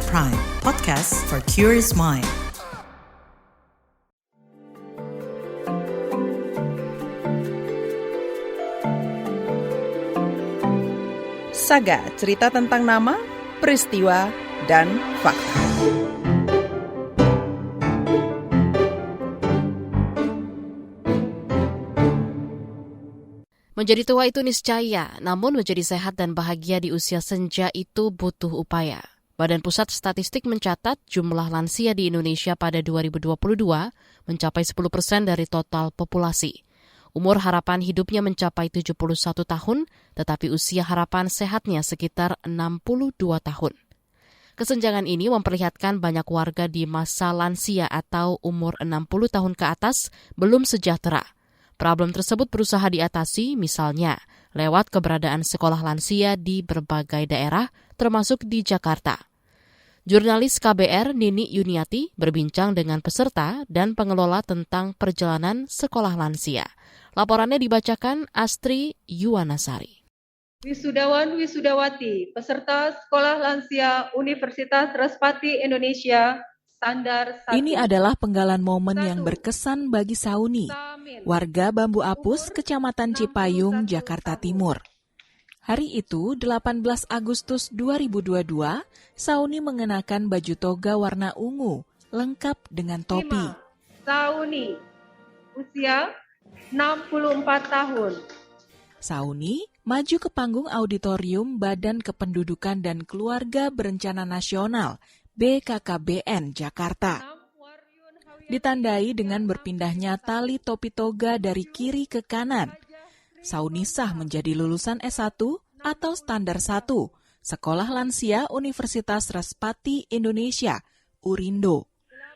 At Prime, podcast for curious mind. Saga, cerita tentang nama, peristiwa, dan fakta. Menjadi tua itu niscaya, namun menjadi sehat dan bahagia di usia senja itu butuh upaya. Badan Pusat Statistik mencatat jumlah lansia di Indonesia pada 2022 mencapai 10% dari total populasi. Umur harapan hidupnya mencapai 71 tahun, tetapi usia harapan sehatnya sekitar 62 tahun. Kesenjangan ini memperlihatkan banyak warga di masa lansia atau umur 60 tahun ke atas belum sejahtera. Problem tersebut berusaha diatasi misalnya lewat keberadaan sekolah lansia di berbagai daerah, termasuk di Jakarta. Jurnalis KBR Nini Yuniati berbincang dengan peserta dan pengelola tentang perjalanan sekolah lansia. Laporannya dibacakan Astri Yuwanasari. Wisudawan Wisudawati, peserta Sekolah Lansia Universitas Respati Indonesia, Standar 1. Ini adalah penggalan momen yang berkesan bagi Sauni, warga Bambu Apus, Kecamatan Cipayung, Jakarta Timur. Hari itu, 18 Agustus 2022, Sauni mengenakan baju toga warna ungu, lengkap dengan topi. Sauni, usia 64 tahun. Sauni maju ke panggung auditorium Badan Kependudukan dan Keluarga Berencana Nasional, BKKBN, Jakarta. Ditandai dengan berpindahnya tali topi toga dari kiri ke kanan. Sauni sah menjadi lulusan S1 atau Standar 1, Sekolah Lansia Universitas Respati Indonesia, Urindo.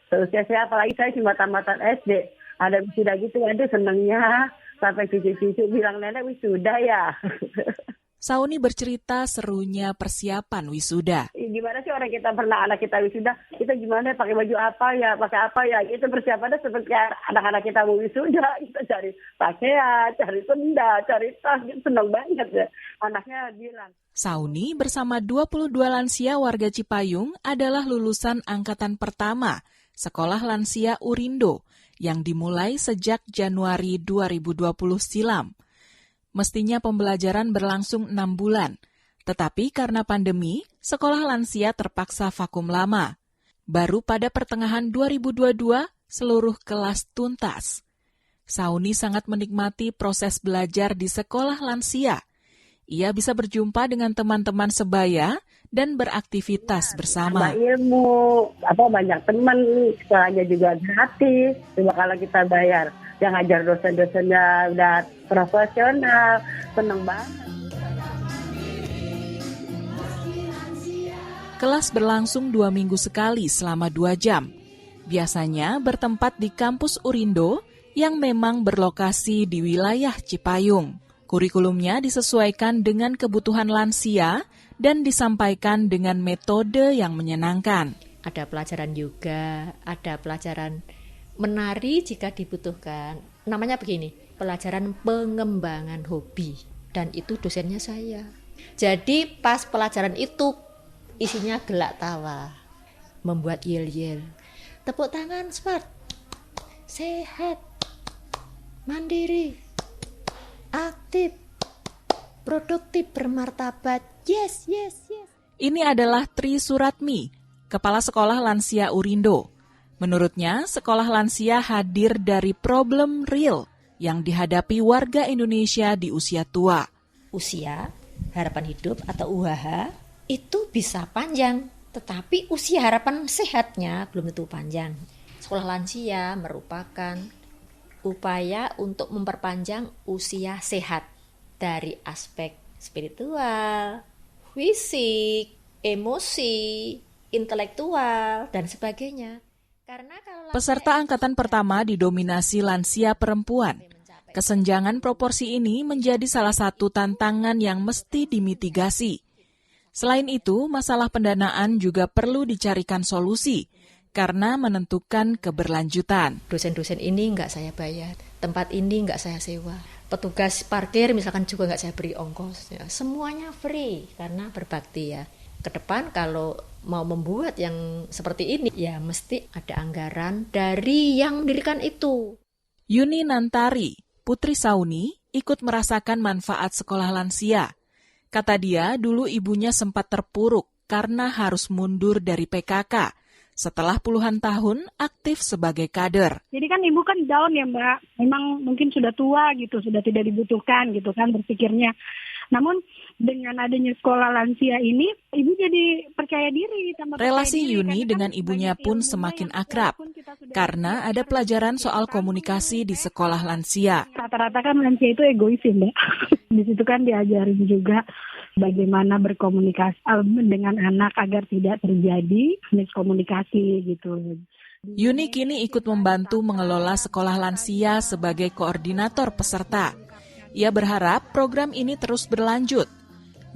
Seusia saya, apalagi saya cuma tamatan SD. Ada wisuda gitu, aduh senangnya. Sampai cucu-cucu bilang, nenek wisuda ya. Sauni bercerita serunya persiapan wisuda. Gimana sih orang kita pernah anak kita wisuda, kita gimana pakai baju apa ya, itu persiapannya seperti anak-anak kita mau wisuda, kita cari pakaian, cari sendal, cari tas, senang banget ya. Anaknya bilang. Sauni bersama 22 lansia warga Cipayung adalah lulusan angkatan pertama Sekolah Lansia Urindo yang dimulai sejak Januari 2020 silam. Mestinya pembelajaran berlangsung 6 bulan, tetapi karena pandemi, sekolah lansia terpaksa vakum lama. Baru pada pertengahan 2022, seluruh kelas tuntas. Sauni sangat menikmati proses belajar di sekolah lansia. Ia bisa berjumpa dengan teman-teman sebaya dan beraktivitas bersama. Ilmu, banyak teman, sekolahnya juga gratis, cuma kalau kita bayar. Yang ngajar dosen-dosennya udah profesional, seneng banget. Kelas berlangsung 2 minggu sekali selama 2 jam. Biasanya bertempat di kampus Urindo yang memang berlokasi di wilayah Cipayung. Kurikulumnya disesuaikan dengan kebutuhan lansia dan disampaikan dengan metode yang menyenangkan. Ada pelajaran yoga, ada pelajaran menari jika dibutuhkan. Namanya begini, pelajaran pengembangan hobi. Dan itu dosennya saya. Jadi pas pelajaran itu isinya gelak tawa, membuat yel-yel. Tepuk tangan smart, sehat, mandiri, aktif, produktif, bermartabat. Yes, yes, yes. Ini adalah Tri Suratmi, Kepala Sekolah Lansia Urindo. Menurutnya, sekolah lansia hadir dari problem real yang dihadapi warga Indonesia di usia tua. Usia harapan hidup atau UHH itu bisa panjang, tetapi usia harapan sehatnya belum tentu panjang. Sekolah lansia merupakan upaya untuk memperpanjang usia sehat dari aspek spiritual, fisik, emosi, intelektual, dan sebagainya. Peserta angkatan pertama didominasi lansia perempuan. Kesenjangan proporsi ini menjadi salah satu tantangan yang mesti dimitigasi. Selain itu, masalah pendanaan juga perlu dicarikan solusi karena menentukan keberlanjutan. Dosen-dosen ini nggak saya bayar, tempat ini nggak saya sewa, petugas parkir misalkan juga nggak saya beri ongkos. Ya, semuanya free karena berbakti ya. Ke depan kalau mau membuat yang seperti ini, ya mesti ada anggaran dari yang mendirikan itu. Yuni Nantari, putri Sauni, ikut merasakan manfaat sekolah lansia. Kata dia, dulu ibunya sempat terpuruk karena harus mundur dari PKK. Setelah puluhan tahun aktif sebagai kader. Jadi kan ibu kan down ya Mbak, memang mungkin sudah tua gitu, sudah tidak dibutuhkan gitu kan berpikirnya. Namun dengan adanya sekolah lansia ini, ibu jadi percaya diri. Relasi Yuni dengan ibunya pun semakin akrab, karena ada pelajaran soal komunikasi di sekolah lansia. Rata-rata kan lansia itu egois ya Mbak. Di situ kan diajarin juga bagaimana berkomunikasi dengan anak agar tidak terjadi miskomunikasi gitu. Yuni kini ikut membantu mengelola sekolah lansia sebagai koordinator peserta. Ia berharap program ini terus berlanjut.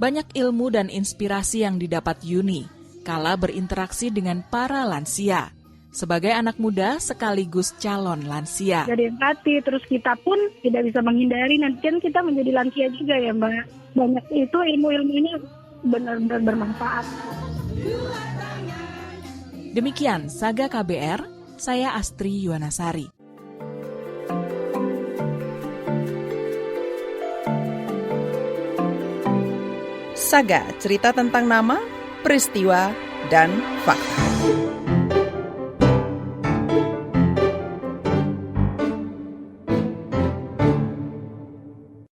Banyak ilmu dan inspirasi yang didapat Yuni kala berinteraksi dengan para lansia. Sebagai anak muda sekaligus calon lansia. Jadi empati, terus kita pun tidak bisa menghindari, nanti kan kita menjadi lansia juga ya Mbak. Banyak itu ilmu-ilmunya benar-benar bermanfaat. Demikian Saga KBR, saya Astri Yuwanasari. Saga, cerita tentang nama, peristiwa, dan fakta.